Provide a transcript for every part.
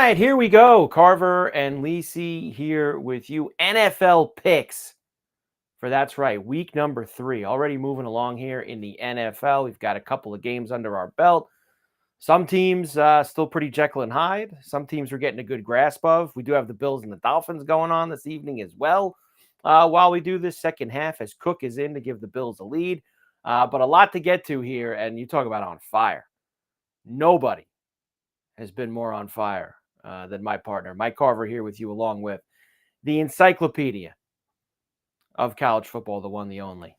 right, here we go. Carver and Lisi here with you. NFL Picks for that's right, week number 3. Already moving along here in the NFL. We've got a couple of games under our belt. Some teams still pretty Jekyll and Hyde. Some teams we're getting a good grasp of. We do have the Bills and the Dolphins going on this evening as well. While we do this second half, as Cook is in to give the Bills a lead. But a lot to get to here, and you talk about on fire. Nobody has been more on fire than my partner, Mike Carver, here with you, along with the encyclopedia of college football, the one, the only.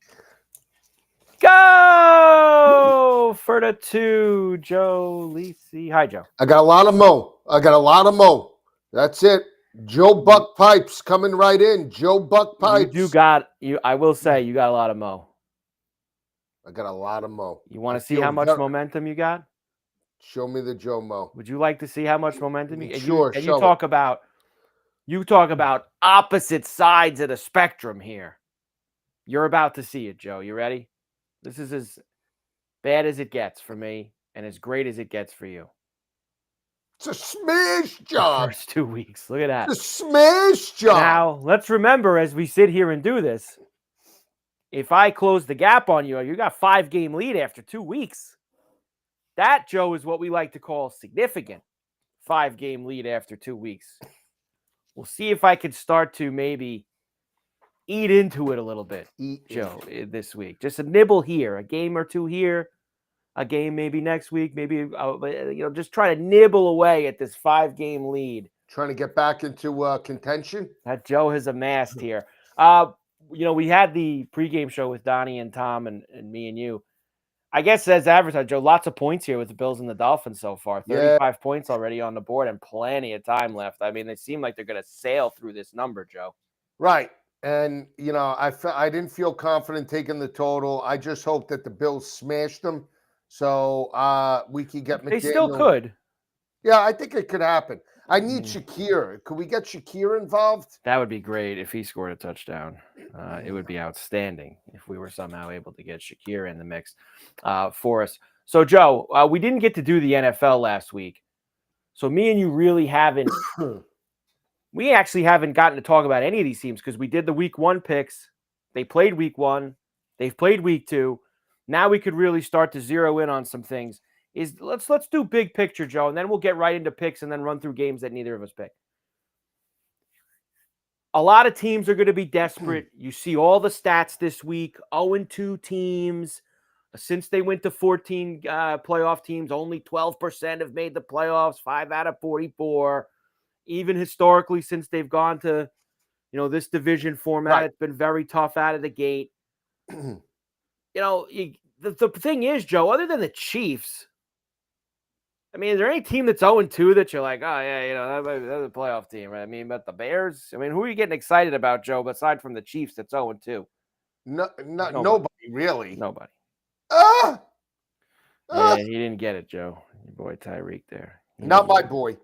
Go for the 2, Joe Lisi. Hi, Joe. I got a lot of mo. That's it. Joe Buck Pipes coming right in. Joe Buck Pipes. I will say you got a lot of mo. I got a lot of mo. You want to see how much momentum you got? Show me the Joe Mo. Would you like to see how much momentum you Sure. You talk about opposite sides of the spectrum here. You're about to see it, Joe. You ready? This is as bad as it gets for me and as great as it gets for you. It's a smash job. First 2 weeks. Look at that. It's a smash job. Now, let's remember as we sit here and do this, if I close the gap on you, you got 5-game lead after 2 weeks. That, Joe, is what we like to call significant. 5-game lead after 2 weeks. We'll see if I can start to maybe eat into it a little bit, Joe, this week. Just a nibble here, a game or two here, a game maybe next week, maybe just try to nibble away at this 5-game lead. Trying to get back into contention that Joe has amassed here. We had the pregame show with Donnie and Tom and me and you. I guess as advertised, Joe, lots of points here with the Bills and the Dolphins so far. 35 points already on the board and plenty of time left. I mean, they seem like they're going to sail through this number, Joe. Right. And, I didn't feel confident taking the total. I just hope that the Bills smashed them so we could get McDaniel. They still could. Yeah, I think it could happen. I need Shakir. Could we get Shakir involved? That would be great if he scored a touchdown. It would be outstanding if we were somehow able to get Shakir in the mix for us. So, Joe, we didn't get to do the NFL last week. So me and you really haven't – we actually haven't gotten to talk about any of these teams because we did the week 1 picks. They played week 1. They've played week 2. Now we could really start to zero in on some things. Let's do big picture, Joe, and then we'll get right into picks and then run through games that neither of us pick. A lot of teams are going to be desperate. You see all the stats this week. 0-2 teams. Since they went to 14 playoff teams, only 12% have made the playoffs, 5 out of 44. Even historically, since they've gone to, this division format, It's been very tough out of the gate. The thing is, Joe, other than the Chiefs, I mean, is there any team that's 0-2 that you're like, oh, yeah, that's a playoff team, right? I mean, but the Bears, who are you getting excited about, Joe, aside from the Chiefs that's 0-2? Nobody, really. Nobody. Yeah, he didn't get it, Joe. Your boy Tyreek there. Not my boy.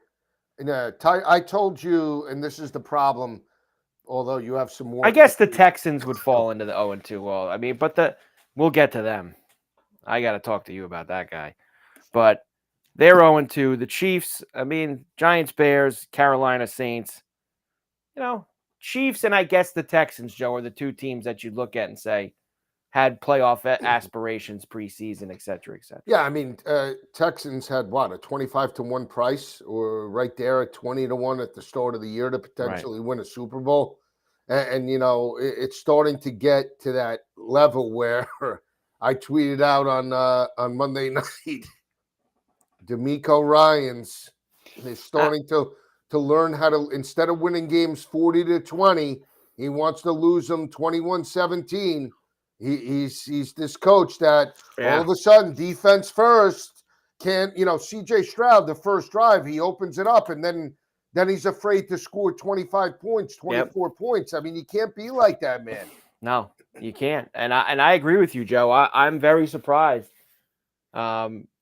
I told you, and this is the problem, although you have some more. I guess the Texans would fall into the 0-2 wall. But we'll get to them. I got to talk to you about that guy. But they're 0-2. The Chiefs, Giants, Bears, Carolina Saints. Chiefs and I guess the Texans, Joe, are the 2 teams that you look at and say had playoff aspirations preseason, et cetera, et cetera. Yeah, Texans had what, a 25-1 price, or right there at 20-1 at the start of the year to potentially win a Super Bowl. And it's starting to get to that level where I tweeted out on Monday night. DeMeco Ryans is starting to learn how to, instead of winning games 40-20, he wants to lose them 21-17. He's this coach that all of a sudden defense first can't, CJ Stroud, the first drive, he opens it up and then he's afraid to score 25 points, 24 points. You can't be like that, man. No, you can't. And I agree with you, Joe. I'm very surprised.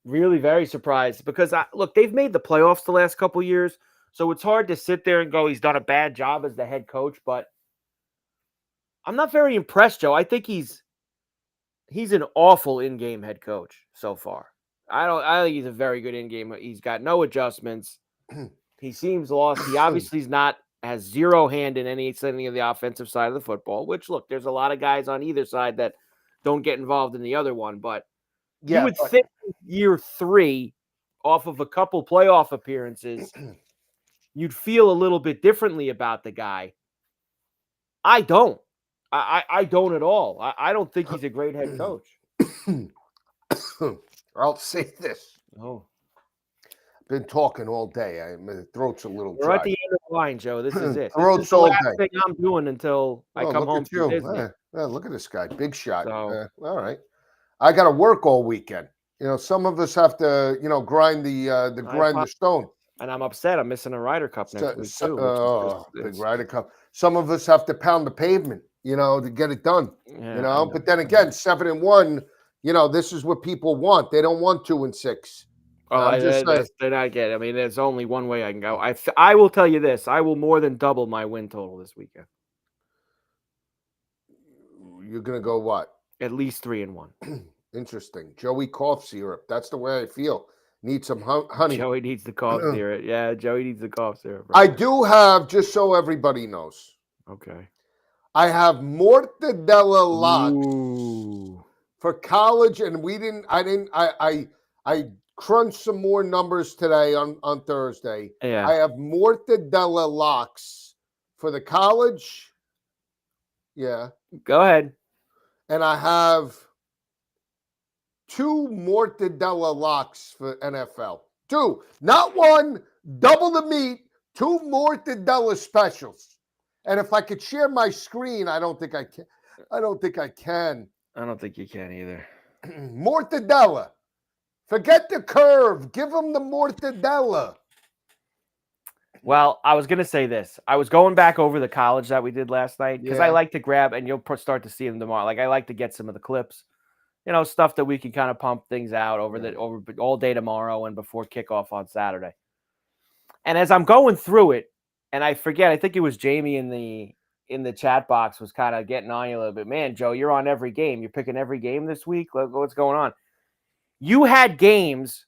Really very surprised because, look, they've made the playoffs the last couple years, so it's hard to sit there and go, he's done a bad job as the head coach, but I'm not very impressed, Joe. I think he's an awful in-game head coach so far. I think he's a very good in-game. He's got no adjustments. He seems lost. He obviously has zero hand in anything of the offensive side of the football, which, look, there's a lot of guys on either side that don't get involved in the other one. But you would think year 3, off of a couple playoff appearances, you'd feel a little bit differently about the guy. I don't. I don't at all. I don't think he's a great head coach. I'll say this. Oh. Been talking all day. My throat's a little dry. We're at the end of the line, Joe. This is it. Throat's this is the all last day. thing I'm doing until I come home from Disney. Look at this guy. Big shot. So, all right. I got to work all weekend. Some of us have to, grind the stone. And I'm upset. I'm missing a Ryder Cup next week, too. Big Ryder Cup. Some of us have to pound the pavement, to get it done. Yeah, But then again, 7-1, this is what people want. They don't want 2-6. Oh, they're not getting. I mean, there's only one way I can go. I will tell you this: I will more than double my win total this weekend. You're gonna go what? At least 3-1. Interesting. Joey cough syrup. That's the way I feel. Need some honey. Joey needs the cough syrup. Yeah, Joey needs the cough syrup. Right? I do have, just so everybody knows. Okay. I have mortadella locks for college, and I crunched some more numbers today on Thursday. Yeah. I have mortadella locks for the college. Yeah. Go ahead. And I have 2 mortadella locks for NFL. 2, not 1, double the meat, 2 mortadella specials. And if I could share my screen, I don't think I can. I don't think I can. I don't think you can either. Mortadella. Forget the curve. Give them the mortadella. Well, I was going to say this. I was going back over the college that we did last night because I like to grab, and you'll start to see them tomorrow. Like, I like to get some of the clips, stuff that we can kind of pump things out over all day tomorrow and before kickoff on Saturday. And as I'm going through it, and I forget, I think it was Jamie in the chat box was kind of getting on you a little bit. Man, Joe, you're on every game. You're picking every game this week. What's going on? You had games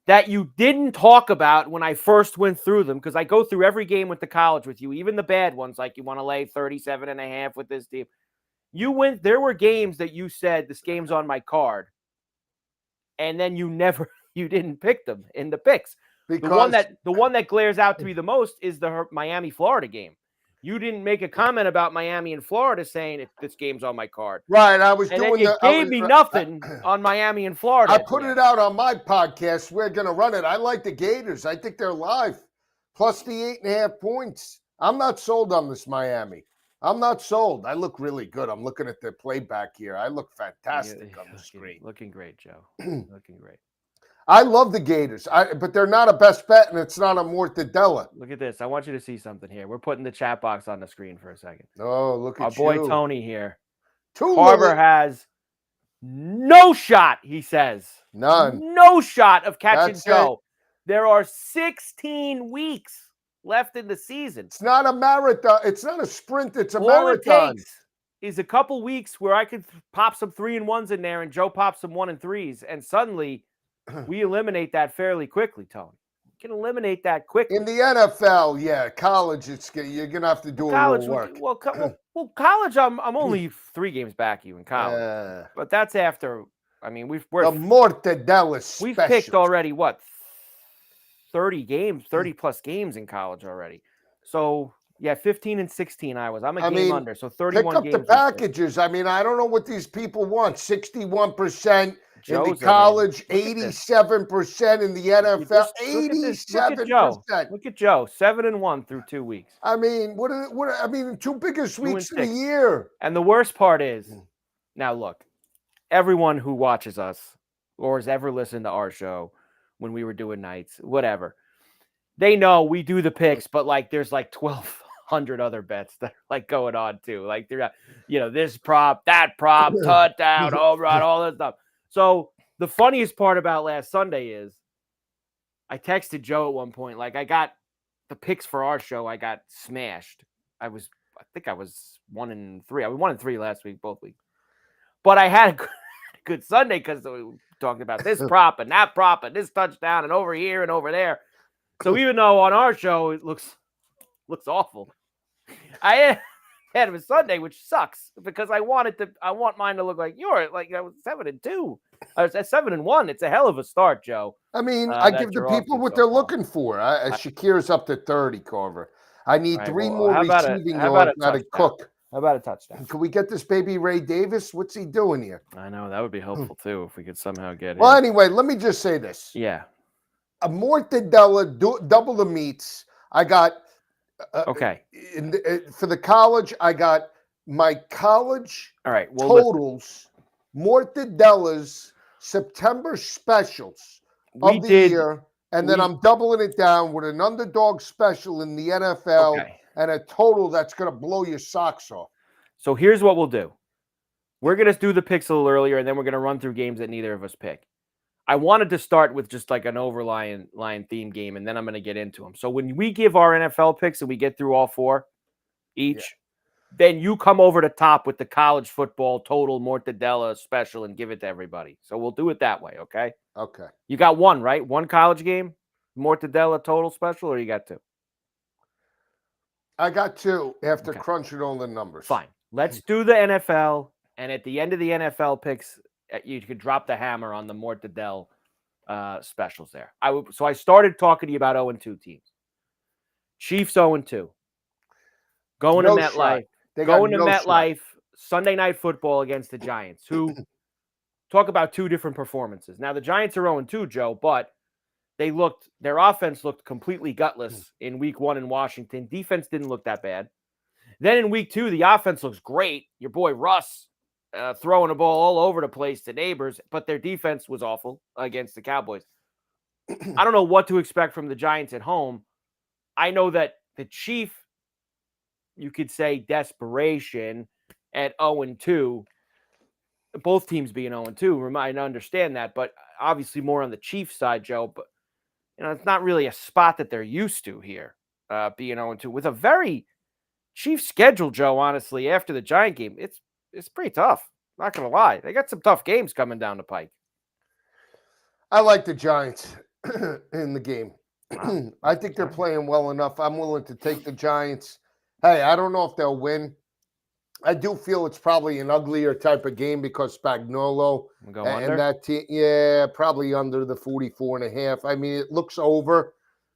that you didn't talk about when I first went through them, because I go through every game with the college with you, even the bad ones, like you want to lay 37.5 with this team. There were games that you said, this game's on my card, and then you didn't pick them in the picks. Because the one that glares out to me the most is the Miami-Florida game. You didn't make a comment about Miami and Florida saying this game's on my card. Right. I was and doing then you gave me nothing on Miami and Florida. I put it out on my podcast. We're going to run it. I like the Gators. I think they're live. Plus the 8.5 points. I'm not sold on this Miami. I'm not sold. I look really good. I'm looking at the playback here. I look fantastic on the screen. Looking great, Joe. Looking great. I love the Gators, but they're not a best bet, and it's not a mortadella. Look at this. I want you to see something here. We're putting the chat box on the screen for a second. Oh, look at our boy Tony here. Carver has no shot, he says. None. No shot of catching Joe. There are 16 weeks left in the season. It's not a marathon. It's not a sprint. It's a marathon. All it takes is a couple weeks where I could pop some 3-1s in there and Joe pops some 1-3s, and suddenly we eliminate that fairly quickly, Tony. You can eliminate that quickly. In the NFL, yeah. College, you're going to have to do a little work. Well, college, I'm only 3 games back you in college. But that's after, I mean, the mortadella specials. We've picked already, 30-plus games in college already. So, yeah, 15-16 I was. I'm a game under, so 31 games. Pick up the packages. I mean, I don't know what these people want. 61%. In the college, 87% in the NFL, 87%. Look at Joe, 7-1 through 2 weeks. I mean, the 2 biggest weeks of the year. And the worst part is, now look, everyone who watches us or has ever listened to our show when we were doing nights, whatever, they know we do the picks, but there's 1,200 other bets that are going on too. They're not, this prop, that prop, touchdown, home run, all that stuff. So the funniest part about last Sunday is I texted Joe at one point, I got the picks for our show. I got smashed. I think I was 1-3. I was 1-3 last week, both weeks. But I had a good Sunday because we talked about this prop and that prop and this touchdown and over here and over there. So even though on our show it looks awful, I had him Sunday, which sucks because I want mine to look like yours. Like I was 7-2. I was at 7-1. It's a hell of a start, Joe. I mean, I that give the you're off people to what so they're far. looking for. Shakir's up to 30, Carver. I need Right, 3 well, more how about a receiving yards out of touchdown? Cook. How about a touchdown? Can we get this baby Ray Davis? What's he doing here? I know that would be helpful too if we could somehow get Well, him. anyway, let me just say this. Yeah. A mortadella, double the meats. I got Okay. for the college. I got my college All right. Well, totals, mortadellas, September specials of the year, and then I'm doubling it down with an underdog special in the NFL and a total that's going to blow your socks off. So here's what we'll do. We're going to do the picks a little earlier, and then we're going to run through games that neither of us pick. I wanted to start with just like an overlying theme game, and then I'm going to get into them. So when we give our NFL picks and we get through all 4 each, then you come over to top with the college football total mortadella special and give it to everybody. So we'll do it that way, okay? Okay. You got 1, right? 1 college game, mortadella total special, or you got 2? I got 2 after crunching all the numbers. Fine. Let's do the NFL, and at the end of the NFL picks, you could drop the hammer on the mortadella specials there. So I started talking to you about 0-2 teams. Chiefs 0-2. Going to MetLife. Going to MetLife. Sunday Night Football against the Giants, who talk about 2 different performances. Now the Giants are 0-2, Joe, but their offense looked completely gutless in week 1 in Washington. Defense didn't look that bad. Then in week 2, the offense looks great. Your boy Russ throwing the ball all over the place to neighbors, but their defense was awful against the Cowboys. I don't know what to expect from the Giants at home. I know that the Chief, you could say desperation at 0-2, both teams being 0-2, I understand that, but obviously more on the Chiefs side, Joe. But it's not really a spot that they're used to here, being 0-2 with a very Chiefs schedule, Joe. Honestly, after the Giant game, it's pretty tough. Not gonna lie, they got some tough games coming down the pike. I like the Giants in the game. I think they're playing well enough. I'm willing to take the Giants. Hey, I don't know if they'll win. I do feel it's probably an uglier type of game because Spagnuolo and that team, probably under the 44.5. I mean, it looks over,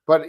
but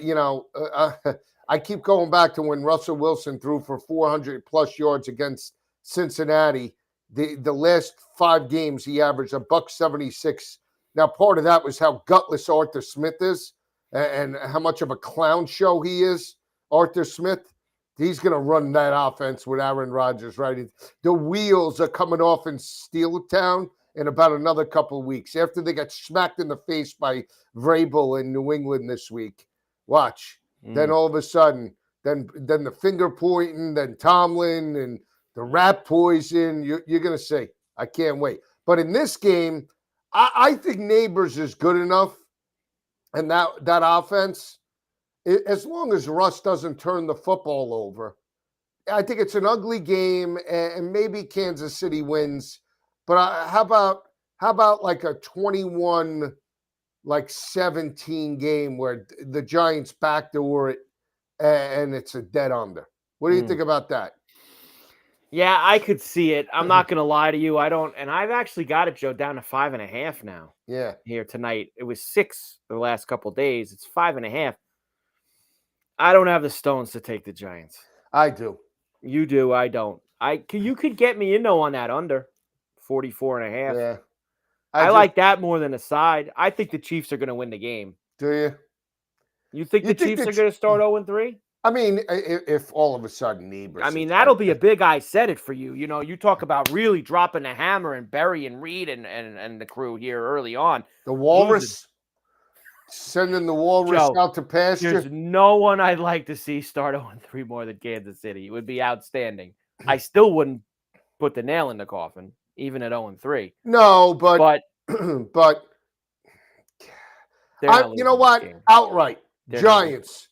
I keep going back to when Russell Wilson threw for 400 plus yards against Cincinnati. The last 5 games, he averaged $176. Now, part of that was how gutless Arthur Smith is and how much of a clown show he is. Arthur Smith, he's going to run that offense with Aaron Rodgers, right? The wheels are coming off in Steeltown in about another couple of weeks after they got smacked in the face by Vrabel in New England this week. Watch. Then all of a sudden, then the finger pointing, then Tomlin and the rat poison. You're going to say, I can't wait. But in this game, I think Neighbors is good enough, and that offense, as long as Russ doesn't turn the football over, I think it's an ugly game, and maybe Kansas City wins. But how about like a 21, 17 game where the Giants backdoor it, and it's a dead under? What do you think about that? Yeah, I could see it. I'm not going to lie to you. I don't. And I've actually got it, Joe, down to 5.5 now. Yeah. Here tonight. It was 6 the last couple of days. It's 5.5. I don't have the stones to take the Giants. I do. You do. I don't. You could get me on that under 44.5. Yeah. I like that more than a side. I think the Chiefs are going to win the game. Do you? You think the Chiefs are going to start 0-3? I mean, if all of a sudden Neighbors. I mean, that'll be a big I said it for you. You talk about really dropping the hammer and Berry and Reed and the crew here early on. The Walrus. Sending the Walrus out to pasture. There's no one I'd like to see start 0-3 more than Kansas City. It would be outstanding. I still wouldn't put the nail in the coffin, even at 0-3. No, but you know what? Outright. Giants.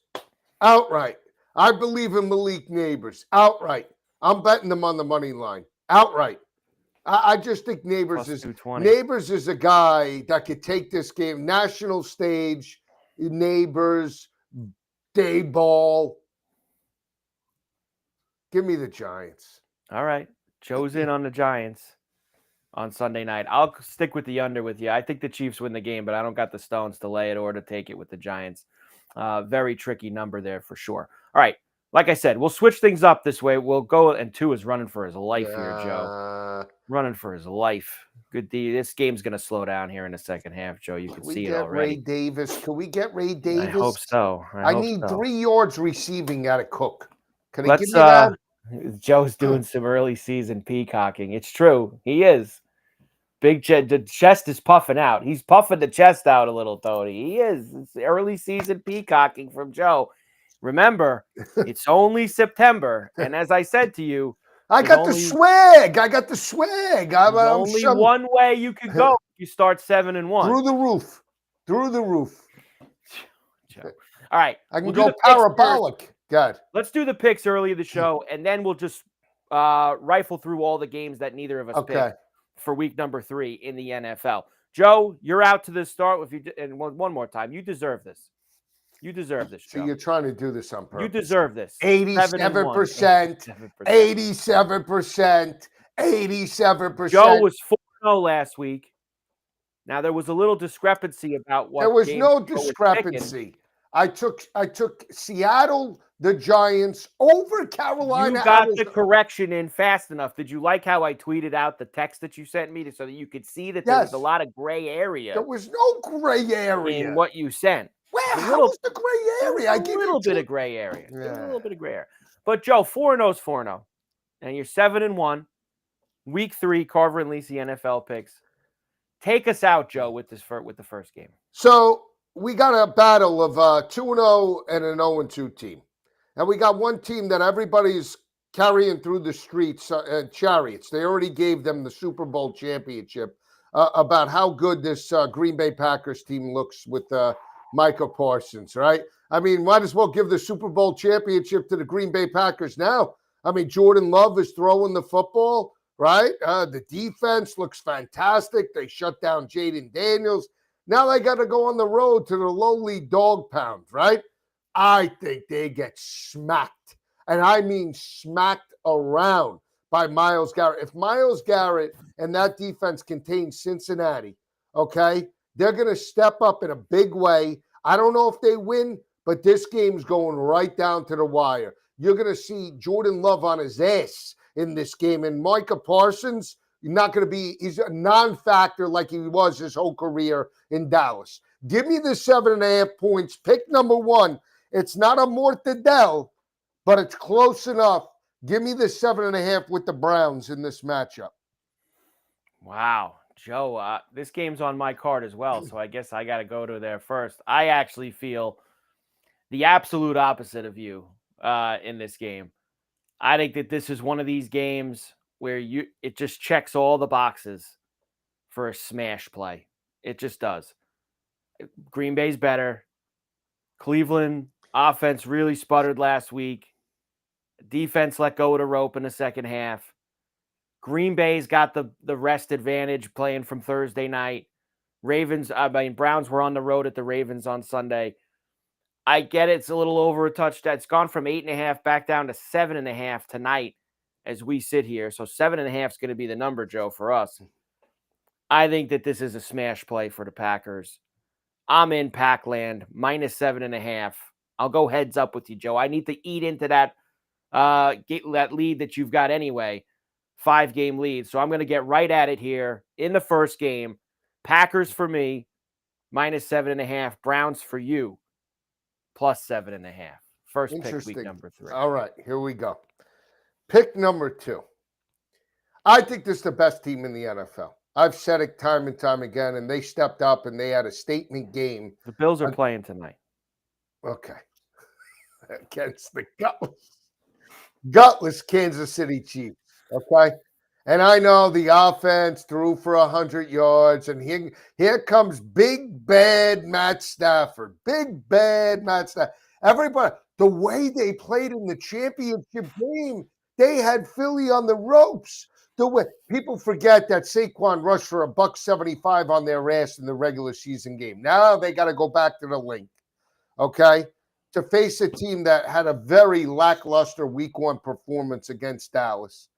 Outright. I believe in Malik Neighbors. Outright. I'm betting them on the money line. Outright. I just think Neighbors is a guy that could take this game national stage. Neighbors, Dayball. Give me the Giants. All right. Joe's in on the Giants on Sunday night. I'll stick with the under with you. I think the Chiefs win the game, but I don't got the stones to lay it or to take it with the Giants. Very tricky number there for sure. All right. Like I said, we'll switch things up this way. We'll go, and two is running for his life here, Joe. Running for his life. Good D. This game's going to slow down here in the second half, Joe. You can see it already. Ray Davis? Can we get Ray Davis? I hope so. I need 3 yards receiving out of Cook. Can he Let's give me that? Joe's doing some early season peacocking. It's true. He is. Big chest. The chest is puffing out. He's puffing the chest out a little, Tony. He is. It's early season peacocking from Joe. Remember, it's only September. And as I said to you, I got the swag. There's only one way you could go if you start 7-1. Through the roof. Joe. All right. I can go parabolic. God. Let's do the picks early in the show, and then we'll just rifle through all the games that neither of us picked for week number 3 in the NFL. Joe, you're out to the start. And one more time, you deserve this. You deserve this, Joe. So you're trying to do this on purpose. You deserve this. 87%. 87%. Joe was 4-0 last week. Now, there was a little discrepancy about what. There was no discrepancy. I took Seattle, the Giants, over Carolina. You got the correction in fast enough. Did you like how I tweeted out the text that you sent me so that you could see that there was a lot of gray area? There was no gray area in what you sent. How was the gray area? A little bit of gray area. A little bit of gray area. But Joe, 4-0 is 4-0. And you're 7-1. Week 3, Carver and Lisi NFL picks. Take us out, Joe, with the first game. So we got a battle of 2-0 and an 0-2 team. And we got one team that everybody's carrying through the streets and chariots. They already gave them the Super Bowl championship about how good this Green Bay Packers team looks with Micah Parsons, right? I mean, might as well give the Super Bowl championship to the Green Bay Packers now. I mean, Jordan Love is throwing the football, right? The defense looks fantastic. They shut down Jaden Daniels. Now they got to go on the road to the lowly dog pound, right? I think they get smacked. And I mean smacked around by Myles Garrett. If Myles Garrett and that defense contain Cincinnati, okay, they're going to step up in a big way. I don't know if they win, but this game's going right down to the wire. You're going to see Jordan Love on his ass in this game. And Micah Parsons, he's a non-factor like he was his whole career in Dallas. Give me the 7.5 points. Pick number 1. It's not a mortadell, but it's close enough. Give me the 7.5 with the Browns in this matchup. Wow. Joe, this game's on my card as well, so I guess I got to go to there first. I actually feel the absolute opposite of you in this game. I think that this is one of these games where it just checks all the boxes for a smash play. It just does. Green Bay's better. Cleveland offense really sputtered last week. Defense let go of the rope in the second half. Green Bay's got the rest advantage playing from Thursday night. Browns were on the road at the Ravens on Sunday. I get it's a little over a touchdown. It's gone from 8.5 back down to 7.5 tonight as we sit here. So 7.5 is going to be the number, Joe, for us. I think that this is a smash play for the Packers. I'm in Packland, -7.5. I'll go heads up with you, Joe. I need to eat into that lead that you've got anyway. 5-game lead. So I'm going to get right at it here in the first game. Packers for me, -7.5. Browns for you, +7.5. First pick, week number 3. All right, here we go. Pick number 2. I think this is the best team in the NFL. I've said it time and time again, and they stepped up and they had a statement game. The Bills are playing tonight. Okay. Against the gutless Kansas City Chiefs. Okay. And I know the offense threw for 100 yards, and here comes big bad Matt Stafford. Big bad Matt Stafford. Everybody, the way they played in the championship game, they had Philly on the ropes. The way people forget that Saquon rushed for $175 on their ass in the regular season game. Now they got to go back to the link. Okay. to face a team that had a very lackluster week 1 performance against Dallas.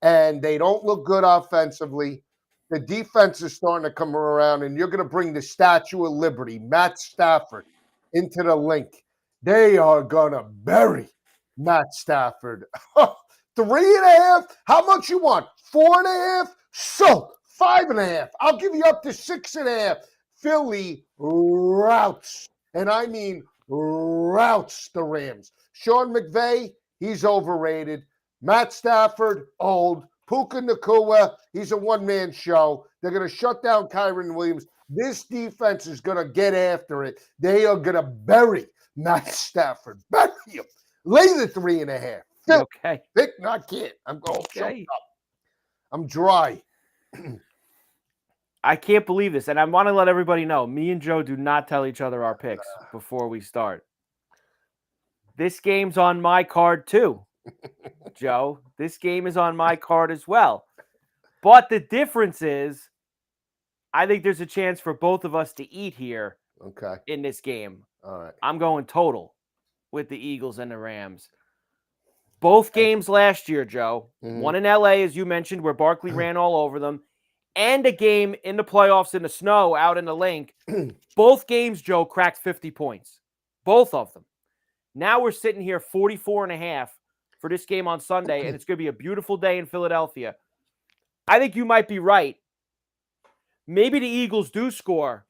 And they don't look good offensively. The defense is starting to come around, and you're going to bring the Statue of Liberty, Matt Stafford, into the link. They are going to bury Matt Stafford. 3.5? How much you want? 4.5? So 5.5. I'll give you up to 6.5. Philly routes, and I mean routes the Rams. Sean McVay, he's overrated. Matt Stafford, old. Puka Nacua, he's a one-man show. They're going to shut down Kyron Williams. This defense is going to get after it. They are going to bury Matt Stafford. Bury him. Lay the 3.5. Okay. Pick, not kid. I'm going Okay. up. I'm dry. I can't believe this. And I want to let everybody know, me and Joe do not tell each other our picks before we start. This game's on my card too, Joe. This game is on my card as well. But the difference is, I think there's a chance for both of us to eat here in this game. All right. I'm going total with the Eagles and the Rams. Both games last year, Joe. One in LA, as you mentioned, where Barkley ran all over them, and a game in the playoffs in the snow out in the link. Both games, Joe, cracked 50 points. Both of them. Now we're sitting here 44.5 for this game on Sunday, and it's going to be a beautiful day in Philadelphia. I think you might be right. Maybe the Eagles do score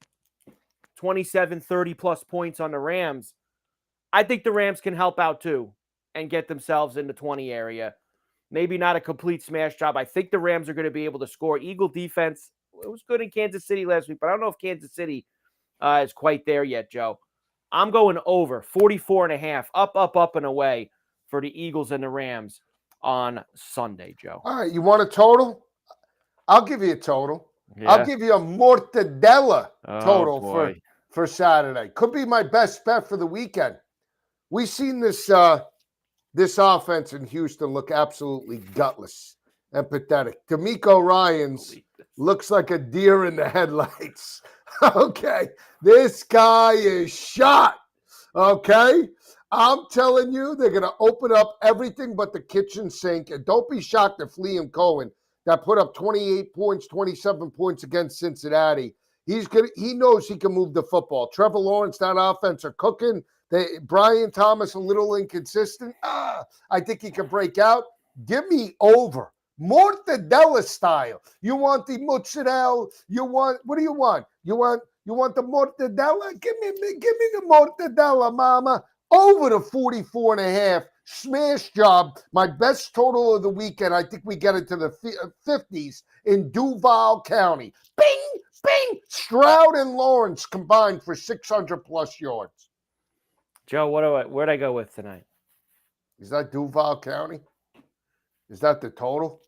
27, 30-plus points on the Rams. I think the Rams can help out too and get themselves in the 20 area. Maybe not a complete smash job. I think the Rams are going to be able to score. Eagle defense, it was good in Kansas City last week, but I don't know if Kansas City is quite there yet, Joe. I'm going over 44.5, up, and away for the Eagles and the Rams on Sunday, Joe. All right, you want a total? I'll give you a total. Yeah. I'll give you a mortadella total for Saturday. Could be my best bet for the weekend. We've seen this offense in Houston look absolutely gutless and pathetic. D'Amico Ryans looks like a deer in the headlights. Okay, this guy is shot. Okay, I'm telling you, they're going to open up everything but the kitchen sink. And don't be shocked if Liam Cohen, that put up 28 points, 27 points against Cincinnati, he knows he can move the football. Trevor Lawrence, that offense are cooking. Brian Thomas, a little inconsistent. I think he can break out. Give me over. Mortadella style. You want the mozzarella? What do you want? You want the mortadella? Give me the mortadella, mama. Over to 44.5. Smash job. My best total of the weekend. I think we get into the 50s in Duval County. Bing, bing. Stroud and Lawrence combined for 600-plus yards. Joe, where'd I go with tonight? Is that Duval County? Is that the total?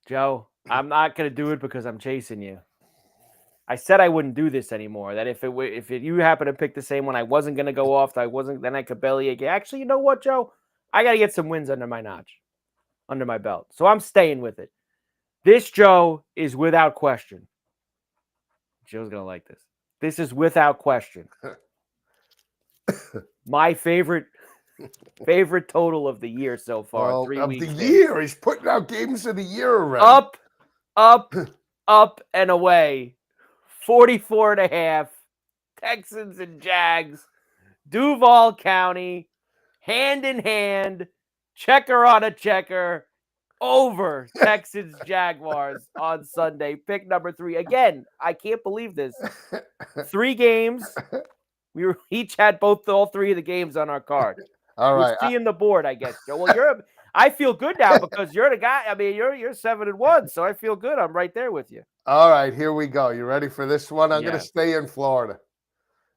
Joe, I'm not going to do it because I'm chasing you. I said I wouldn't do this anymore. That if you happen to pick the same one, I wasn't going to go off. Then I could bellyache. Actually, you know what, Joe? I got to get some wins under my notch, under my belt. So I'm staying with it. This, Joe, is without question. Joe's going to like this. This is without question my favorite total of the year so far. Well, 3 of weeks. the year. He's putting out games of the year around. Up, and away. 44.5. Texans and Jags. Duval County. Hand in hand. Checker on a checker. Over Texans Jaguars on Sunday. Pick number 3. Again, I can't believe this. 3 games. We each had all 3 of the games on our card. All right. We're seeing the board, I guess, Joe. Well, I feel good now because you're the guy. I mean, you're 7-1, so I feel good. I'm right there with you. All right, here we go. You ready for this one? I'm going to stay in Florida.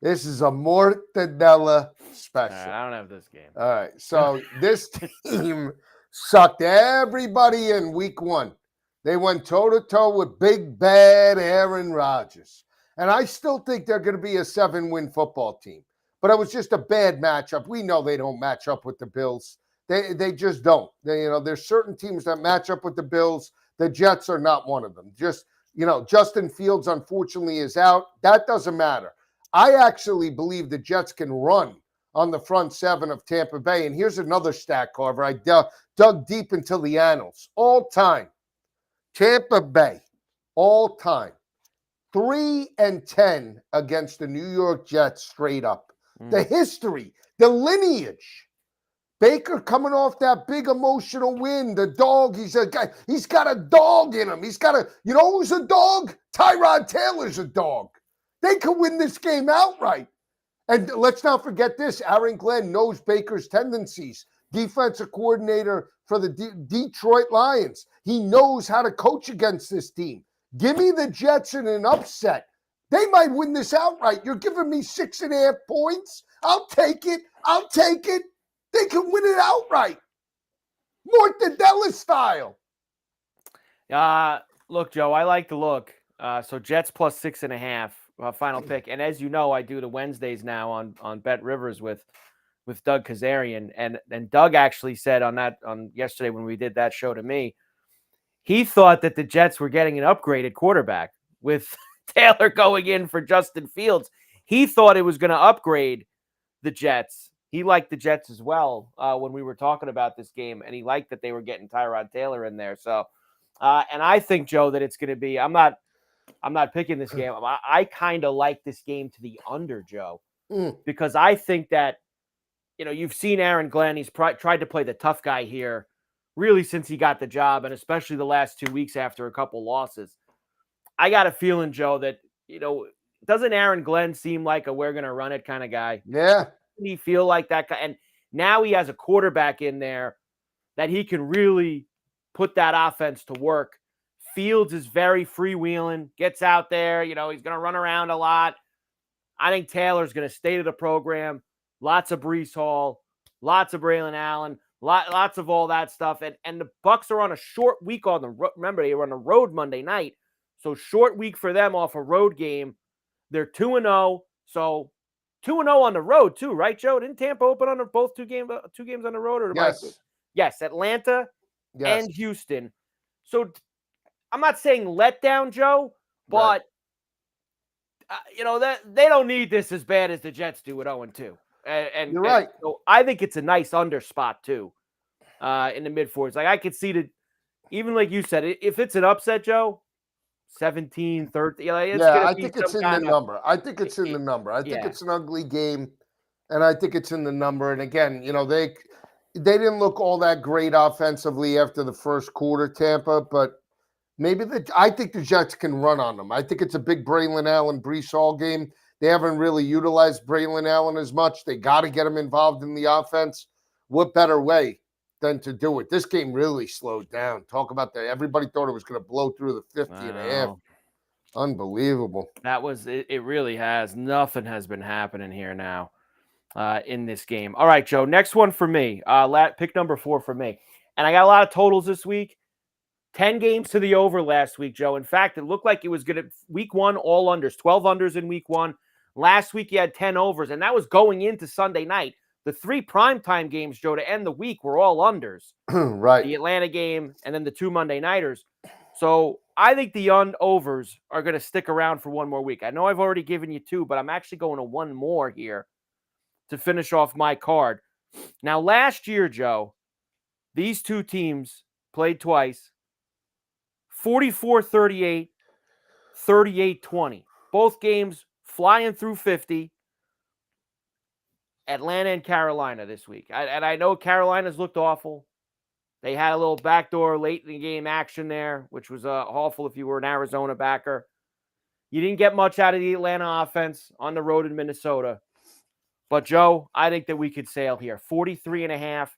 This is a mortadella special. I don't have this game. All right, so this team sucked everybody in week 1. They went toe-to-toe with big, bad Aaron Rodgers. And I still think they're going to be a 7-win football team. But it was just a bad matchup. We know they don't match up with the Bills. They just don't. There's certain teams that match up with the Bills. The Jets are not one of them. Justin Fields, unfortunately, is out. That doesn't matter. I actually believe the Jets can run on the front seven of Tampa Bay. And here's another stat, Carver. I dug deep into the annals. All time, Tampa Bay, all time, 3-10 against the New York Jets straight up. The history, the lineage. Baker coming off that big emotional win. The dog, he's a guy. He's got a dog in him. He's got a, you know who's a dog? Tyrod Taylor's a dog. They could win this game outright. And let's not forget this. Aaron Glenn knows Baker's tendencies. Defensive coordinator for the Detroit Lions. He knows how to coach against this team. Give me the Jets in an upset. They might win this outright. You're giving me 6.5 points? I'll take it. I'll take it. They can win it outright. Mortadella style. Look, Joe, I like the look. So Jets plus 6.5 final pick. And as you know, I do the Wednesdays now on Bet Rivers with Doug Kazarian. And Doug actually said on yesterday when we did that show to me, he thought that the Jets were getting an upgraded quarterback with Taylor going in for Justin Fields. He thought it was going to upgrade the Jets. He liked the Jets as well when we were talking about this game, and he liked that they were getting Tyrod Taylor in there. So, and I think, Joe, that it's going to be. I'm not picking this game. I kind of like this game to the under, Joe, because I think that you've seen Aaron Glenn. He's tried to play the tough guy here, really since he got the job, and especially the last 2 weeks after a couple losses. I got a feeling, Joe, that doesn't Aaron Glenn seem like a we're going to run it kind of guy? Yeah. He feel like that guy, and now he has a quarterback in there that he can really put that offense to work. Fields is very freewheeling, gets out there, he's going to run around a lot. I think Taylor's going to stay to the program. Lots of Breece Hall, lots of Braylon Allen, lots of all that stuff. And the Bucs are on a short week on the road. Remember, they were on the road Monday night, so short week for them off a road game. They're 2-0, so 2-0 on the road too, right, Joe? Didn't Tampa open on both two games on the road? Or yes, Atlanta and Houston. So I'm not saying letdown, Joe, but that they don't need this as bad as the Jets do at 0-2. And you're right. So I think it's a nice under spot too, in the mid fours. Like I could see even like you said, if it's an upset, Joe. 17, 30. I think it's in the number. I think it's in the number. I think it's an ugly game, and I think it's in the number. And again, they didn't look all that great offensively after the first quarter, Tampa, but maybe I think the Jets can run on them. I think it's a big Braylon Allen Breece Hall game. They haven't really utilized Braylon Allen as much. They got to get him involved in the offense. What better way than to do it? This game really slowed down. Talk about that. Everybody thought it was going to blow through the 50.5. Unbelievable. That was it. It really has. Nothing has been happening here now in this game. All right, Joe. Next one for me. Pick number 4 for me. And I got a lot of totals this week. 10 games to the over last week, Joe. In fact, it looked like it was going to week 1, all unders, 12 unders in week 1. Last week, you had 10 overs, and that was going into Sunday night. The 3 primetime games, Joe, to end the week were all unders. Right. The Atlanta game and then the 2 Monday nighters. So I think the overs are going to stick around for one more week. I know I've already given you 2, but I'm actually going to one more here to finish off my card. Now, last year, Joe, these 2 teams played twice. 44-38, 38-20. Both games flying through 50. Atlanta and Carolina this week. And I know Carolina's looked awful. They had a little backdoor late in the game action there, which was awful if you were an Arizona backer. You didn't get much out of the Atlanta offense on the road in Minnesota. But, Joe, I think that we could sail here. 43.5,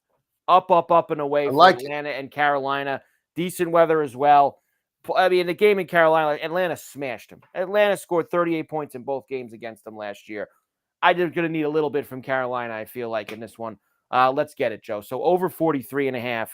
up and away for Atlanta and Carolina. Decent weather as well. I mean, the game in Carolina, Atlanta smashed them. Atlanta scored 38 points in both games against them last year. I'm going to need a little bit from Carolina, I feel like, in this one. Let's get it, Joe. So over 43.5,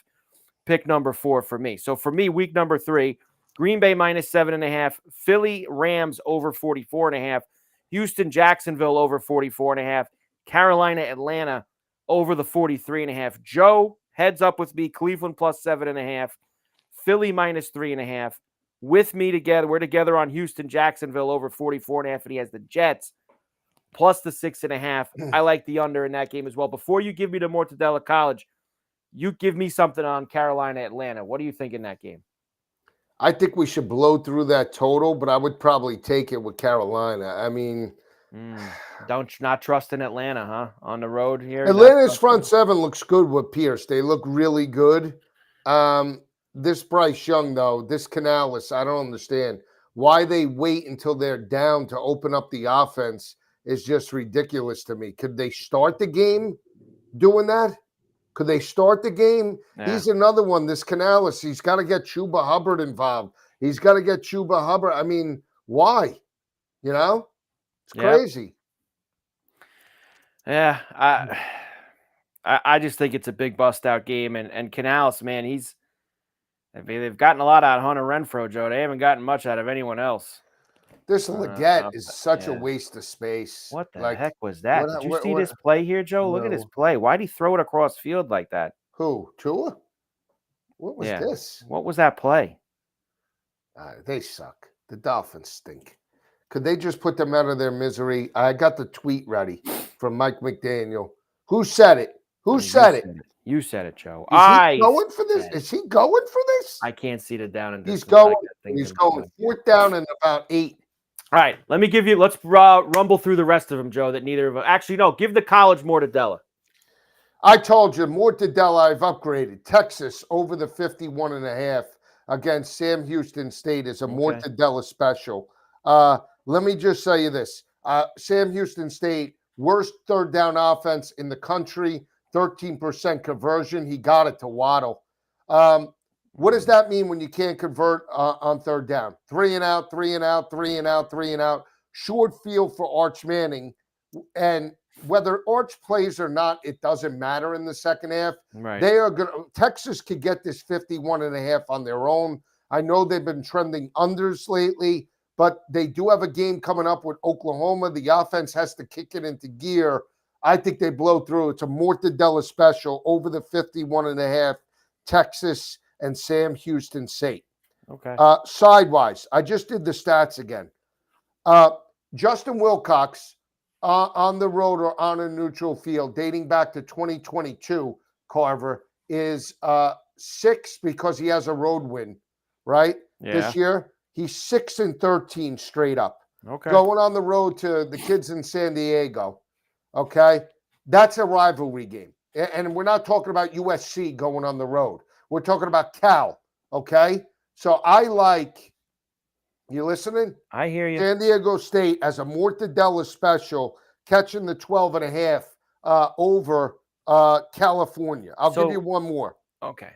pick number 4 for me. So for me, week number 3, Green Bay minus 7.5, Philly Rams over 44.5, Houston Jacksonville over 44.5, Carolina Atlanta over the 43.5. Joe, heads up with me, Cleveland plus 7.5, Philly minus 3.5. With me together, we're together on Houston Jacksonville over 44.5, and he has the Jets plus the 6.5. I like the under in that game as well. Before you give me the Mortadella College, you give me something on Carolina Atlanta. What do you think in that game? I think we should blow through that total, but I would probably take it with Carolina. I mean, not trust in Atlanta, huh? On the road here. Atlanta's front seven looks good with Pierce. They look really good. This Bryce Young, though, this Canales, I don't understand why they wait until they're down to open up the offense. Is just ridiculous to me. Could they start the game doing that? Could they start the game? Yeah. He's another one, this Canales. He's got to get Chuba Hubbard involved. He's got to get Chuba Hubbard. I mean, why? You know? It's crazy. Yeah. I just think it's a big bust-out game. And Canales, man, they've gotten a lot out of Hunter Renfrow, Joe. They haven't gotten much out of anyone else. This Leggett is such a waste of space. What the heck was that? Did you see this play here, Joe? No. Look at this play. Why'd he throw it across field like that? Who? Tua? What was this? What was that play? They suck. The Dolphins stink. Could they just put them out of their misery? I got the tweet ready from Mike McDaniel. Who said it? Who said it? You said it, Joe. Is he going for this? Is he going for this? I can't see the down and distance. He's going 4th down and about 8. All right, let's rumble through the rest of them, Joe, that neither of them. Actually, no, give the college Mortadella. I told you, Mortadella, I've upgraded. Texas over the 51.5 against Sam Houston State is a Mortadella special. Let me just say you this. Sam Houston State, worst 3rd down offense in the country, 13% conversion. He got it to Waddle. What does that mean when you can't convert on 3rd down? 3 and out, 3 and out, 3 and out, 3 and out. Short field for Arch Manning. And whether Arch plays or not, it doesn't matter in the second half. Right. They are going to, Texas could get this 51.5 on their own. I know they've been trending unders lately, but they do have a game coming up with Oklahoma. The offense has to kick it into gear. I think they blow through. It's a Mortadella special over the 51.5. Texas and Sam Houston State. Okay. Sidewise, I just did the stats again. Justin Wilcox on the road or on a neutral field dating back to 2022, Carver, is 6 because he has a road win, right? Yeah. This year. He's 6-13 straight up. Okay. Going on the road to the kids in San Diego. Okay. That's a rivalry game. And we're not talking about USC going on the road. We're talking about Cal. Okay. So I like, you listening? I hear you. San Diego State as a Mortadella special, catching the 12.5 over California. I'll give you one more. Okay.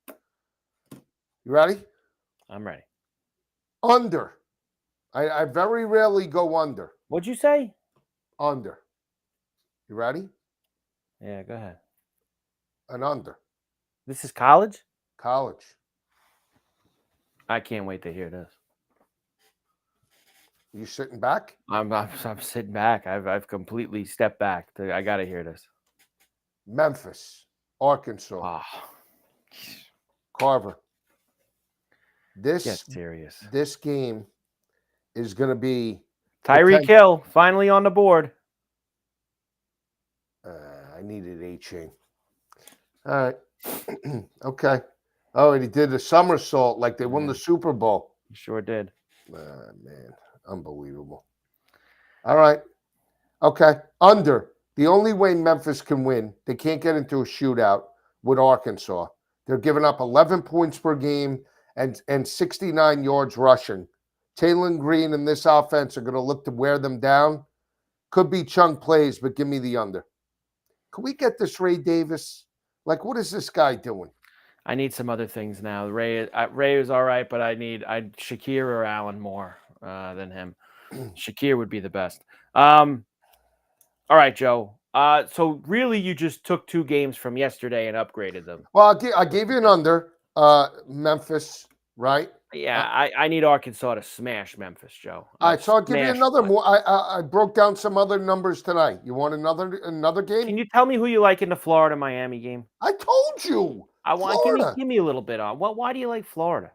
You ready? I'm ready. Under. I very rarely go under. What'd you say? Under. You ready? Yeah, go ahead. An under. This is college? College. I can't wait to hear this. You sitting back? I'm sitting back. I've completely stepped back. I got to hear this. Memphis, Arkansas. Oh. Carver. Get serious. This game is going to be Tyreek Hill finally on the board. I needed A-chain. All right. Okay. Oh, and he did a somersault like they won the Super Bowl. He sure did. Man, unbelievable. All right. Okay. Under. The only way Memphis can win, they can't get into a shootout with Arkansas. They're giving up 11 points per game and 69 yards rushing. Taylor Green and this offense are going to look to wear them down. Could be chunk plays, but give me the under. Can we get this Ray Davis? Like, what is this guy doing? I need some other things now. Ray is all right, but I Shakir or Allen more than him. Shakir would be the best. All right, Joe. So really, you just took 2 games from yesterday and upgraded them. Well, I gave you an under. Memphis, right? Yeah, I need Arkansas to smash Memphis, Joe. All right, so I'll give you another more. I broke down some other numbers tonight. You want another game? Can you tell me who you like in the Florida-Miami game? I told you. I want give me a little bit on. Why do you like Florida?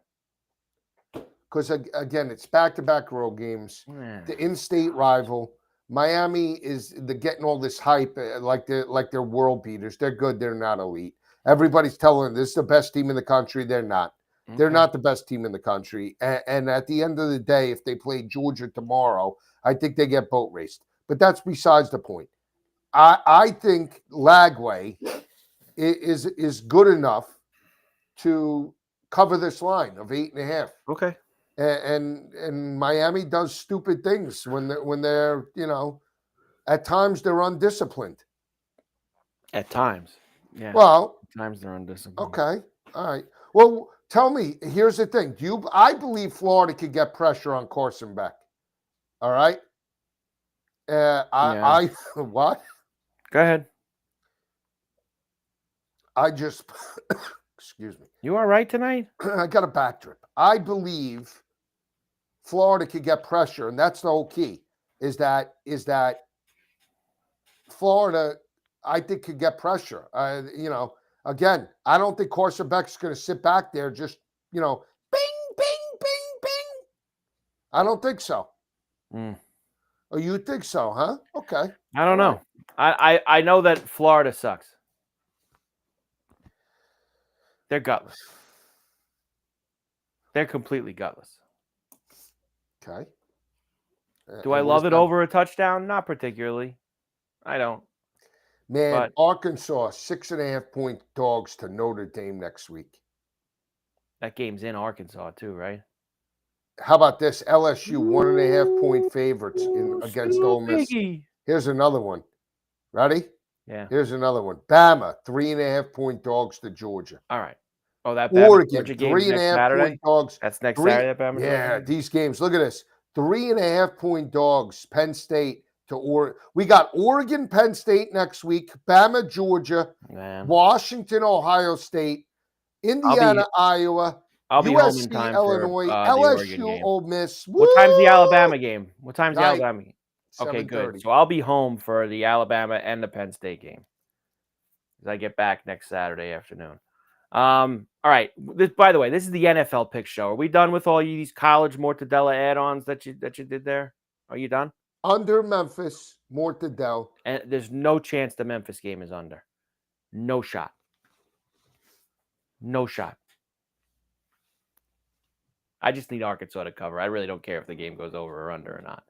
Because again, it's back-to-back road games. The in-state rival. Miami is getting all this hype like they're world beaters. They're good. They're not elite. Everybody's telling them this is the best team in the country. They're not. They're not the best team in the country. And at the end of the day, if they play Georgia tomorrow, I think they get boat raced. But that's besides the point. I think Lagway is good enough to cover this line of 8.5. Okay. And Miami does stupid things when they're at times they're undisciplined. At times, yeah. Well, at times they're undisciplined. Okay, all right. Well, tell me. Here's the thing. I believe Florida could get pressure on Carson Beck. All right. I what? Go ahead. I just excuse me. You all right tonight? I got a back drip. I believe Florida could get pressure, and that's the whole key. Is that Florida, I think, could get pressure. Again, I don't think Carson Beck's going to sit back there just bing, bing, bing, bing. I don't think so. Oh, you think so, huh? Okay. I don't know. I know that Florida sucks. They're gutless. They're completely gutless. Okay. Do I love it over a touchdown? Not particularly. I don't. Man, Arkansas, 6.5-point dogs to Notre Dame next week. That game's in Arkansas too, right? How about this? LSU 1.5-point favorites against Ole Miss. Here's another one. Ready? Yeah. Here's another one. Bama 3.5-point dogs to Georgia. All right. Oh, that Oregon Georgia game 3.5-point dogs. That's next Saturday. That Bama. Yeah, these games. Look at this. 3.5-point dogs. Penn State to Oregon. We got Oregon, Penn State next week. Bama, Georgia. Man. Washington, Ohio State. Indiana, Iowa. I'll be USC, home in time Illinois, for LSU, Ole Miss. What time's the Alabama game? What time's the Night. Alabama game? Okay, good. 7:30. So I'll be home for the Alabama and the Penn State game. As I get back next Saturday afternoon. All right. By the way, this is the NFL Picks show. Are we done with all these college mortadella add-ons that you did there? Are you done? Under Memphis, mortadella. And there's no chance the Memphis game is under. No shot. No shot. I just need Arkansas to cover. I really don't care if the game goes over or under or not.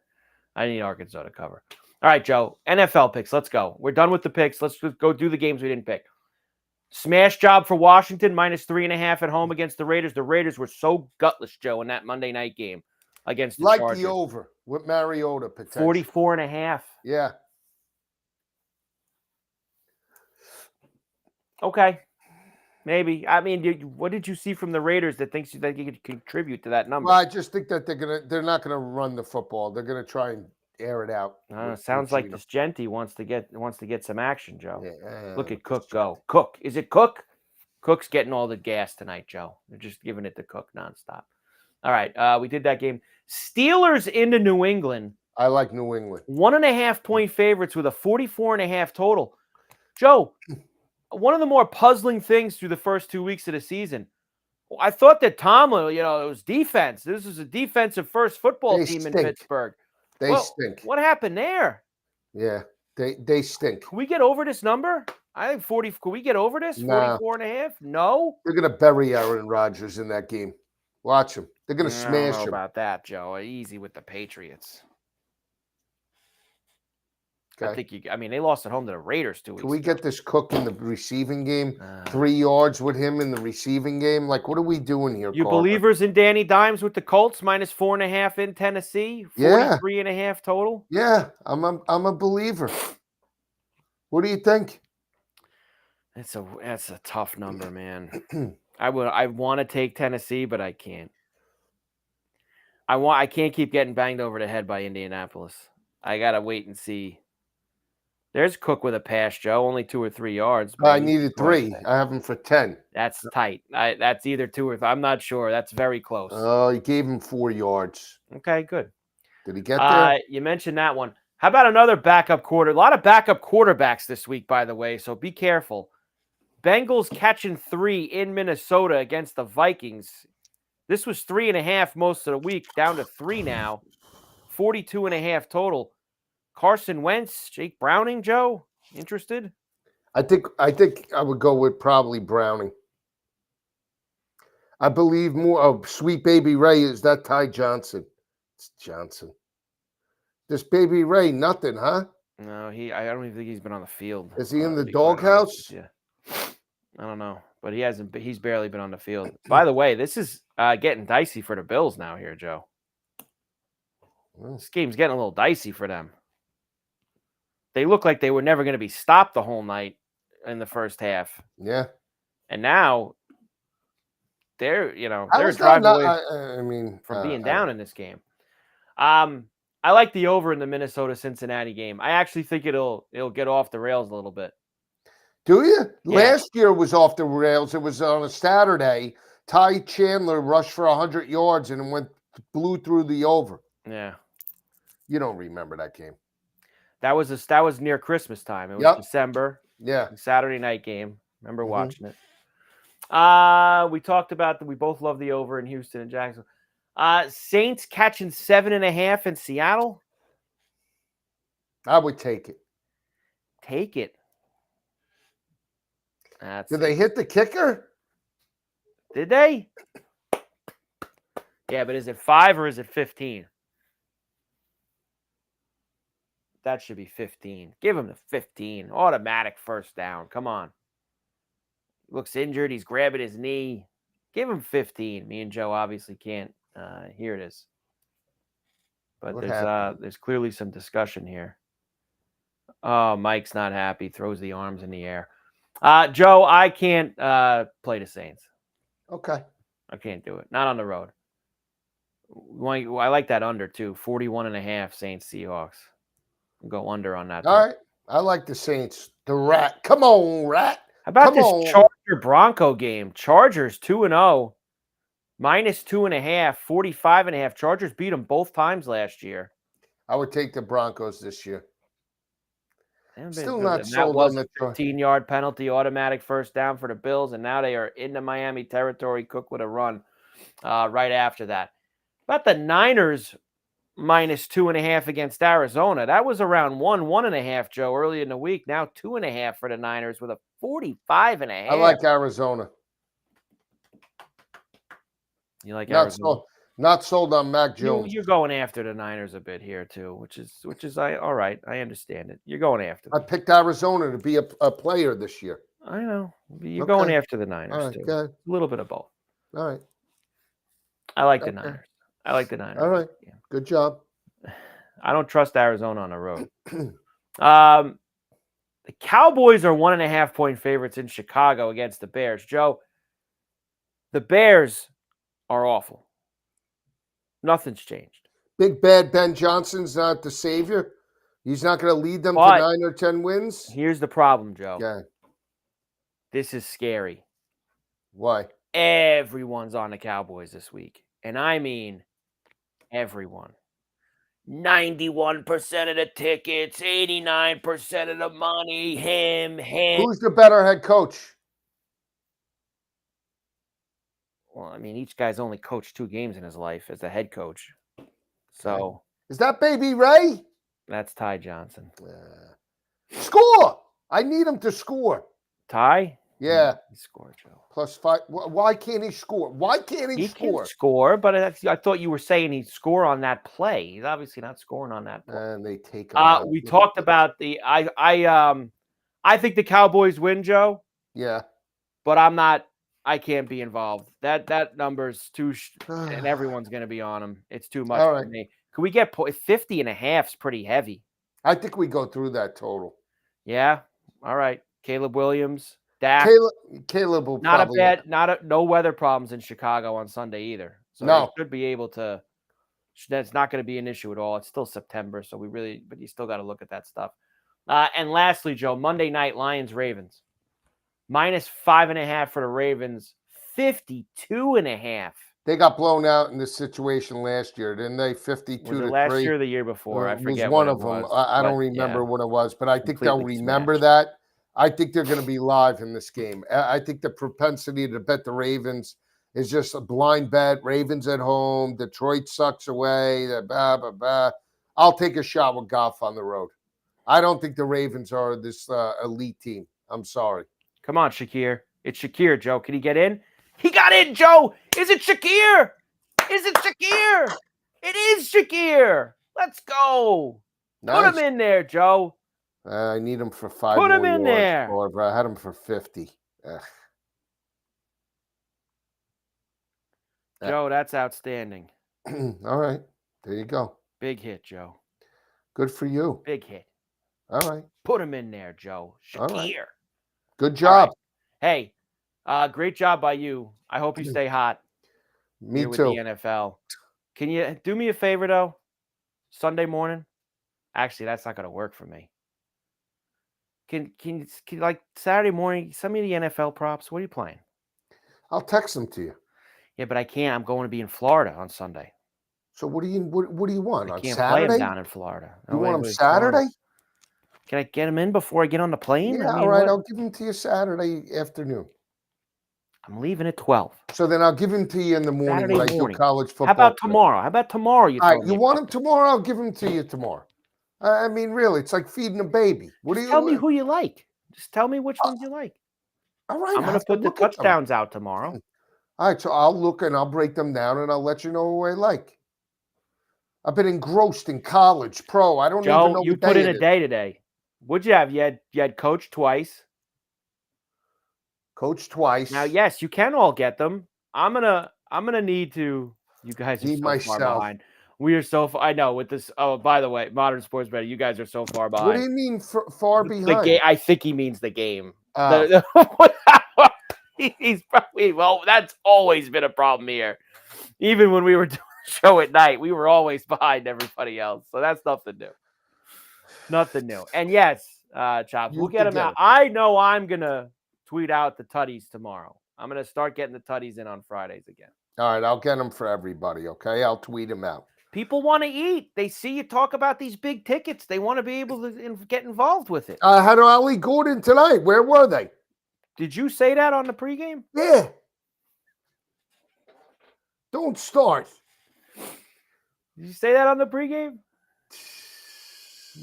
I need Arkansas to cover. All right, Joe. NFL picks. Let's go. We're done with the picks. Let's just go do the games we didn't pick. Smash job for Washington, -3.5 at home against the Raiders. The Raiders were so gutless, Joe, in that Monday night game against the Chargers. The over with Mariota potential. 44.5. Yeah. Okay. Maybe. I mean, what did you see from the Raiders that thinks that you could contribute to that number? Well, I just think that they're not gonna run the football. They're gonna try and air it out. Sounds like this Genti wants to get some action, Joe. Yeah, look at Cook go. Cook. Is it Cook? Cook's getting all the gas tonight, Joe. They're just giving it to Cook nonstop. All right. We did that game. Steelers into New England. I like New England. 1.5-point favorites with a 44.5 total. Joe, one of the more puzzling things through the first 2 weeks of the season, I thought that Tomlin, it was defense. This was a defensive first football team in Pittsburgh. They stink. What happened there? Yeah, they stink. Can we get over this number? I think 40. Can we get over this? 44.5? No. They're going to bury Aaron Rodgers in that game. Watch them. They're going to smash him. I don't know about that, Joe. Easy with the Patriots. Okay. They lost at home to the Raiders 2 weeks ago. Can we get this Cook in the receiving game? 3 yards with him in the receiving game? Like, what are we doing here, You Carver? believers in Danny Dimes with the Colts, -4.5 in Tennessee? 43.5 total? Yeah, I'm a believer. What do you think? That's a tough number, man. I want to take Tennessee, but I can't. I can't keep getting banged over the head by Indianapolis. I gotta wait and see. There's Cook with a pass, Joe. Only 2 or 3 yards. I needed 3. I have him for 10. That's tight. That's either 2 or 3. I'm not sure. That's very close. Oh, he gave him 4 yards. Okay, good. Did he get there? You mentioned that one. How about another backup quarter? A lot of backup quarterbacks this week, by the way, so be careful. Bengals catching 3 in Minnesota against the Vikings. This was 3.5 most of the week, down to 3 now. 42.5 total. Carson Wentz, Jake Browning, Joe? Interested? I think I would go with probably Browning. I believe more of Sweet Baby Ray is that Ty Johnson. It's Johnson. This Baby Ray, nothing, huh? No, I don't even think he's been on the field. Is he in the to be quite honest doghouse? with you. I don't know, but he's barely been on the field. By the way, this is getting dicey for the Bills now here, Joe. This game's getting a little dicey for them. They look like they were never going to be stopped the whole night in the first half. Yeah. And now they're driving away from being down in this game. I like the over in the Minnesota-Cincinnati game. I actually think it'll get off the rails a little bit. Do you? Yeah. Last year was off the rails. It was on a Saturday. Ty Chandler rushed for 100 yards and blew through the over. Yeah. You don't remember that game. That was near Christmas time. It was December. Yeah. Saturday night game. Remember watching it. We talked about that. We both love the over in Houston and Jacksonville. Saints catching 7.5 in Seattle. I would take it. Take it. Did they hit the kicker? Did they? Yeah, but is it 5 or is it 15? That should be 15. Give him the 15. Automatic first down. Come on. Looks injured. He's grabbing his knee. Give him 15. Me and Joe obviously can't hear it is. But there's clearly some discussion here. Oh, Mike's not happy. Throws the arms in the air. Joe, I can't play the Saints. Okay. I can't do it. Not on the road. I like that under, too. 41.5 Saints Seahawks. I'll go under on that. All right. I like the Saints. The Rat. Come on, Rat. How about this Charger-Bronco game? Chargers 2-0. -2.5. 45.5. Chargers beat them both times last year. I would take the Broncos this year. Still not sold on the 15-yard penalty, automatic first down for the Bills, and now they are into Miami territory. Cook with a run right after that. About the Niners -2.5 against Arizona. That was around 1.5, Joe, early in the week. Now 2.5 for the Niners with a 45.5. I like Arizona. You like Arizona? Not sold on Mac Jones. You're going after the Niners a bit here too, which is all right. I understand it. You're going after them. I picked Arizona to be a player this year. I know. You're going after the Niners too. Good. A little bit of both. All right. I like the Niners. I like the Niners. All right. Yeah. Good job. I don't trust Arizona on the road. The Cowboys are 1.5-point favorites in Chicago against the Bears. Joe, the Bears are awful. Nothing's changed. Big bad Ben Johnson's not the savior. He's not going to lead them to 9 or 10 wins. Here's the problem, Joe. Yeah. This is scary. Why? Everyone's on the Cowboys this week. And I mean everyone. 91% of the tickets, 89% of the money, him. Who's the better head coach? Well, I mean, each guy's only coached 2 games in his life as a head coach. So. Is that Baby Ray? That's Ty Johnson. Score! I need him to score. Ty? Yeah. He scored, Joe. +5. Why can't he score? Why can't he score? He can score, but I thought you were saying he'd score on that play. He's obviously not scoring on that play. And they take him we talked about I think the Cowboys win, Joe. Yeah. But I can't be involved. That number's too and everyone's going to be on them. It's too much for me. Can we get 50.5 is pretty heavy. I think we go through that total. Yeah. All right. Caleb Williams. Dak. Caleb will not probably a bad, no weather problems in Chicago on Sunday either. So they should be able to. That's not going to be an issue at all. It's still September, so but you still got to look at that stuff. And lastly, Joe, Monday night Lions Ravens -5.5 for the Ravens, 52.5. They got blown out in this situation last year, didn't they? 52-3. Last year or the year before? I forget. It was one of them. I don't remember what it was, but I think they'll remember that. I think they're going to be live in this game. I think the propensity to bet the Ravens is just a blind bet. Ravens at home. Detroit sucks away. I'll take a shot with Goff on the road. I don't think the Ravens are this elite team. I'm sorry. Come on, Shakir. It's Shakir, Joe. Can he get in? He got in, Joe. Is it Shakir? Is it Shakir? It is Shakir. Let's go. Nice. Put him in there, Joe. I need him for 5 Put more him in yards, there. Carver. I had him for 50. Joe, that's outstanding. All right. There you go. Big hit, Joe. Good for you. Big hit. All right. Put him in there, Joe. Shakir. All right. Good job. Right. Hey, great job by you. I hope you stay hot. Me here too. With the NFL. Can you do me a favor, though? Sunday morning? Actually, that's not going to work for me. Can like Saturday morning, send me the NFL props? What are you playing? I'll text them to you. Yeah, but I can't. I'm going to be in Florida on Sunday. So what do you want I on can't Saturday? play them down in Florida. You want them Saturday? Can I get them in before I get on the plane? Yeah, all right. I'll give them to you Saturday afternoon. I'm leaving at 12. So then I'll give them to you in the morning when I do college football. How about tomorrow? How about tomorrow? All right, you want them tomorrow? I'll give them to you tomorrow. I mean, really, it's like feeding a baby. Tell me who you like. Just tell me which ones you like. All right. I'm going to put the touchdowns out tomorrow. All right, so I'll look and I'll break them down and I'll let you know who I like. I've been engrossed in college, pro. I don't even know. Joe, you put in a day today. What'd you have? You had coach twice. Coach twice. Now, yes, you can all get them. I'm gonna need to. You guys are so far behind. We are so far. I know with this. Oh, by the way, Modern Sports Betting, you guys are so far behind. What do you mean far behind? The game. I think he means the game. He's probably that's always been a problem here. Even when we were doing the show at night, we were always behind everybody else. So that's nothing new. Nothing new. And yes, Chop, we'll get them out. I know I'm gonna tweet out the tutties tomorrow. I'm gonna start getting the tutties in on Fridays again. All right, I'll get them for everybody. Okay, I'll tweet them out. People want to eat. They see you talk about these big tickets. They want to be able to get involved with it. I had Ali Gordon tonight. Where were they? Did you say that on the pregame? Yeah. Don't start. Did you say that on the pregame?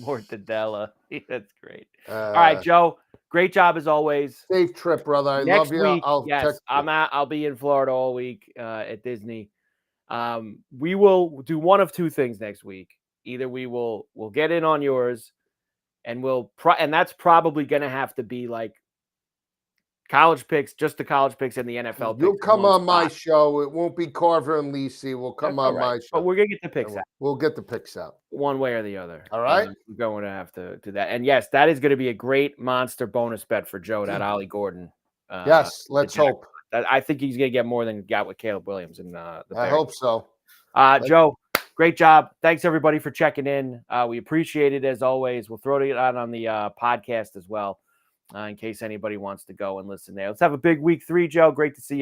Mortadella. That's great. All right, Joe. Great job as always. Safe trip, brother. I Next love you. Week, yes, I'll be in Florida all week at Disney. We will do one of two things next week. Either we'll get in on yours, and and that's probably going to have to be like college picks, just the college picks and the NFL picks. You'll come on my show. It won't be Carver and Lisi. We'll come on my show. But we're going to get the picks out. We'll get the picks out. One way or the other. All right. We're going to have to do that. And yes, that is going to be a great monster bonus bet for Joe, that Ali Gordon. Yes, let's hope. I think he's going to get more than he got with Caleb Williams. I hope so. Joe, great job. Thanks, everybody, for checking in. We appreciate it, as always. We'll throw it out on the podcast as well, in case anybody wants to go and listen there. Let's have a big week 3, Joe. Great to see you.